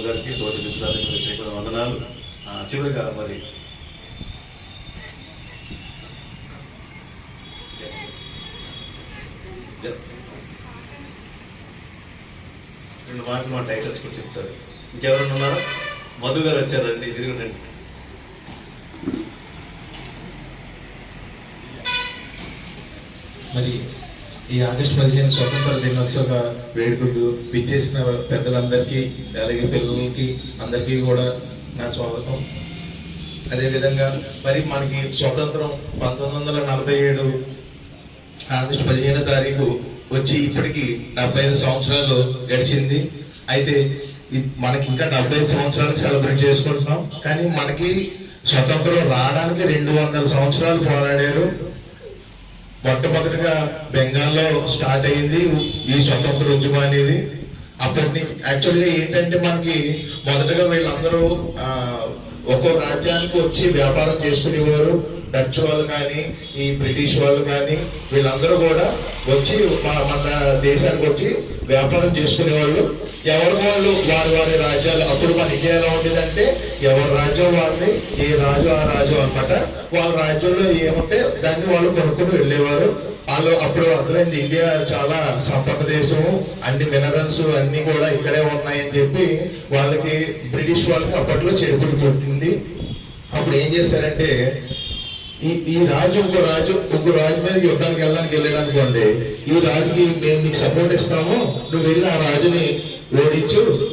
గారికి తోటి మిత్రులందరికీ వచ్చే వందనాలు. చివరిగా మరి రెండు మాటలు మా టైటల్స్ కూడా చెప్తారు. ఇంకెవరన్నా ఉన్నారా? మధు గారు వచ్చారండి, తిరుగునండి. మరి ఈ ఆగస్టు 15 స్వతంత్ర దినోత్సవ వేడుకలు విచ్చేసిన పెద్దలందరికీ, అలాగే పిల్లలకి అందరికీ కూడా నా స్వాగతం. అదేవిధంగా మరి మనకి స్వతంత్రం 1947 ఆగస్టు 15వ తారీఖు వచ్చి ఇప్పటికి 75 సంవత్సరాలు గడిచింది. అయితే మనకి ఇంకా 75 సంవత్సరాలకు సెలబ్రేట్ చేసుకుంటున్నాం. కానీ మనకి స్వతంత్రం రావడానికి 200 సంవత్సరాలు పోరాడారు. మొట్టమొదటిగా బెంగాల్లో స్టార్ట్ అయింది ఈ స్వతంత్ర ఉద్యమం అనేది. అప్పటి నుంచి యాక్చువల్గా ఏంటంటే మనకి మొదటగా వీళ్ళందరూ ఒక్కో రాజ్యానికి వచ్చి వ్యాపారం చేసుకునేవారు. డచ్ వాళ్ళు కానీ, ఈ బ్రిటిష్ వాళ్ళు కానీ, వీళ్ళందరూ కూడా వచ్చి మన దేశానికి వచ్చి వ్యాపారం చేసుకునేవాళ్ళు. ఎవరి వాళ్ళు వారి రాజ్యాలు. అప్పుడు మన ఇండియా ఎలా ఉండేదంటే ఎవరి రాజ్యం వాళ్ళని, ఏ రాజు ఆ రాజు అనమాట. వాళ్ళ రాజ్యంలో ఏముంటే దాన్ని వాళ్ళు కొనుక్కొని వెళ్ళేవారు. వాళ్ళు అప్పుడు అర్థమైంది ఇండియా చాలా సంపద దేశము, అన్ని మినరల్స్ అన్ని కూడా ఇక్కడే ఉన్నాయని చెప్పి వాళ్ళకి బ్రిటిష్ వాళ్ళకి అప్పట్లో చెరుపులు పుట్టింది. అప్పుడు ఏం చేశారంటే ఈ రాజు ఇంకో రాజు మీద యుద్ధానికి వెళ్ళాడు అనుకోండి. ఈ రాజుకి మేము నీకు సపోర్ట్ ఇస్తాము, నువ్వు వెళ్ళి ఆ రాజుని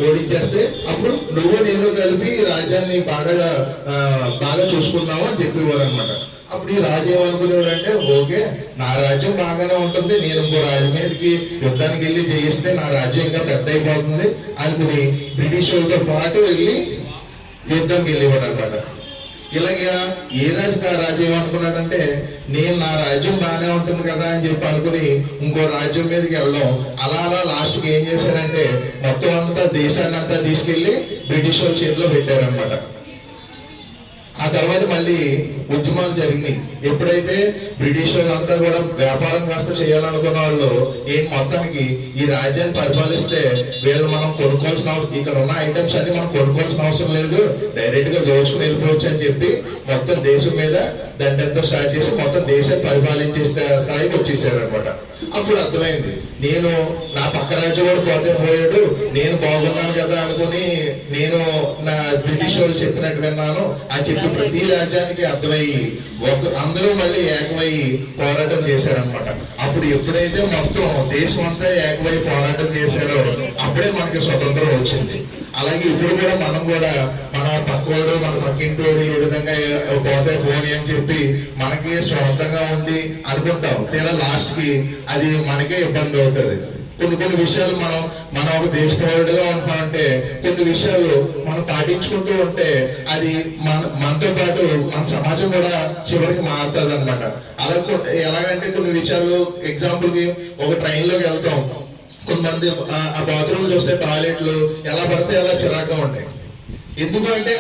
ఓడించేస్తే అప్పుడు నువ్వు నేను కలిపి రాజ్యాన్ని బాగా చూసుకున్నావు అని చెప్పేవారు అనమాట. అప్పుడు ఈ రాజు ఏమనుకునేవాడు అంటే, ఓకే నా రాజ్యం బాగానే ఉంటుంది, నేను ఇంకో రాజు మీదకి యుద్ధానికి వెళ్ళి జయిస్తే నా రాజ్యం ఇంకా పెద్ద అయిపోతుంది అనుకుని బ్రిటిష్ వాళ్ళతో పాటు వెళ్ళి యుద్ధానికి వెళ్ళేవాడు అనమాట. ఇలాగా ఏ రాజుకి ఆ రాజ్యం ఏమనుకున్నాడంటే, నేను నా రాజ్యం బాగానే ఉంటుంది కదా అని చెప్పి అనుకుని ఇంకో రాజ్యం మీదకి వెళ్ళడం. అలా లాస్ట్కి ఏం చేశారంటే మొత్తం అంతా దేశాన్ని అంతా తీసుకెళ్లి బ్రిటిష్ వాళ్ళ చేతిలో పెట్టారనమాట. ఆ తర్వాత మళ్ళీ ఉద్యమాలు జరిగినాయి. ఎప్పుడైతే బ్రిటిష్ వాళ్ళంతా కూడా వ్యాపారం కాస్త చేయాలనుకున్న వాళ్ళు మొత్తానికి ఈ రాజ్యాన్ని పరిపాలిస్తే వీళ్ళు మనం కొనుక్కోవాల్సిన ఇక్కడ ఉన్న ఐటమ్స్ అన్ని మనం కొనుక్కోవాల్సిన అవసరం లేదు, డైరెక్ట్ గా దోచుకుని వెళ్ళిపోవచ్చు అని చెప్పి మొత్తం దేశం మీద దండెంతో స్టార్ట్ చేసి మొత్తం దేశాన్ని పరిపాలించే స్థాయికి వచ్చేసారు అనమాట. అప్పుడు అర్థమైంది నేను నా పక్క రాజ్యం కూడా పోయాడు, నేను బాగున్నాను కదా అనుకుని నేను నా బ్రిటిష్ వాళ్ళు చెప్పినట్టు విన్నాను అని చెప్పి ప్రతి రాజ్యానికి అర్థమయ్యి అందరూ మళ్ళీ ఏకమయ్యి పోరాటం చేశారనమాట. అప్పుడు ఎప్పుడైతే మొత్తం దేశం అంతా ఏకమై పోరాటం చేశారో అప్పుడే మనకి స్వతంత్రం వచ్చింది. అలాగే ఇప్పుడు కూడా మనం కూడా మన పక్కోడు మన పక్కింటోడు ఏ విధంగా పోతే పోని అని చెప్పి మనకి స్వార్థంగా ఉండి అనుకుంటాం. తీరా లాస్ట్ కి అది మనకే ఇబ్బంది అవుతుంది. కొన్ని విషయాలు మనం ఒక దేశ పౌరుడిగా ఉంటామంటే కొన్ని విషయాలు మనం పాటించుకుంటూ ఉంటే అది మనతో పాటు మన సమాజం కూడా చివరికి మారుతుంది అనమాట. అలా ఎలాగంటే కొన్ని విషయాలు ఎగ్జాంపుల్ కి ఒక ట్రైన్ లోకి వెళ్తాం, కొంతమంది ఆ బాత్రూమ్ చూస్తే టాయిలెట్లు ఎలా పడితే అలా చిరాగ్గా ఉంటాయి. ఎందుకంటే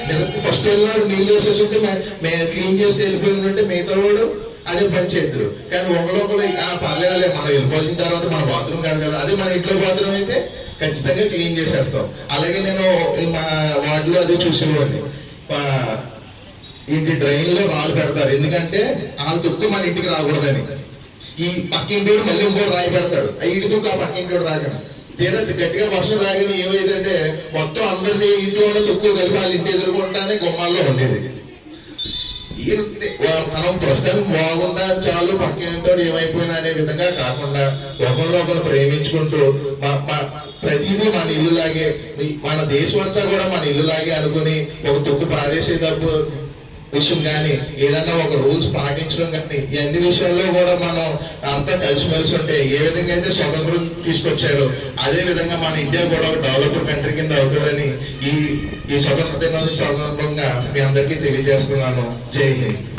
ఫస్ట్ వెళ్ళినాడు నీళ్ళు వేసేసి ఉంటే మేము క్లీన్ చేసి వెళ్ళిపోయినట్టే మిగతా వాడు అదే పని చేద్దరు. కానీ ఒకళ్ళొకళ్ళు పర్లేదులే మనం వెళ్ళిపోయిన తర్వాత మన బాత్రూమ్ కాదు కదా, అదే మన ఇంట్లో బాత్రూమ్ అయితే ఖచ్చితంగా క్లీన్ చేసేస్తాం. అలాగే నేను మా వార్డులో అదే చూసేవాడిని, ఇంటి డ్రైన్ లో రాళ్ళు పెడతారు. ఎందుకంటే వాళ్ళ దుక్కు మన ఇంటికి రాకూడదని. ఈ పక్కింటోడు మళ్ళీ ఇంకో రాయి పెడతాడు, ఇంటి దుక్కు ఆ పక్కింటోడు రాగను. తీరా గట్టిగా వర్షం రాగానే ఏమైందంటే మొత్తం అందరినీ ఇంట్లో ఉన్న తుక్కు కలిపి వాళ్ళ ఇంటి ఎదుర్కొంటానే గుమ్మాల్లో ఉండేది. మనం ప్రస్తుతానికి బాగుండా చాలు పక్కింటోడు ఏమైపోయినా అనే విధంగా కాకుండా ఒకరిలో ఒకరు ప్రేమించుకుంటూ ప్రతిదీ మన ఇల్లులాగే, మన దేశం అంతా కూడా మన ఇల్లులాగే అనుకుని ఒక తుక్కు పాడేసేటప్పుడు విషయం కానీ ఏదన్నా ఒక రూల్స్ పాటించడం కానీ ఈ అన్ని విషయాల్లో కూడా మనం అంతా కలిసిమెలిసి ఉంటే ఏ విధంగా అయితే స్వతంత్రం తీసుకొచ్చారో అదే విధంగా మన ఇండియా కూడా ఒక డెవలప్డ్ కంట్రీ కింద అవుతుందని ఈ స్వతంత్ర దినోత్సవ సందర్భంగా మీ అందరికీ తెలియజేస్తున్నాను. జై హింద్.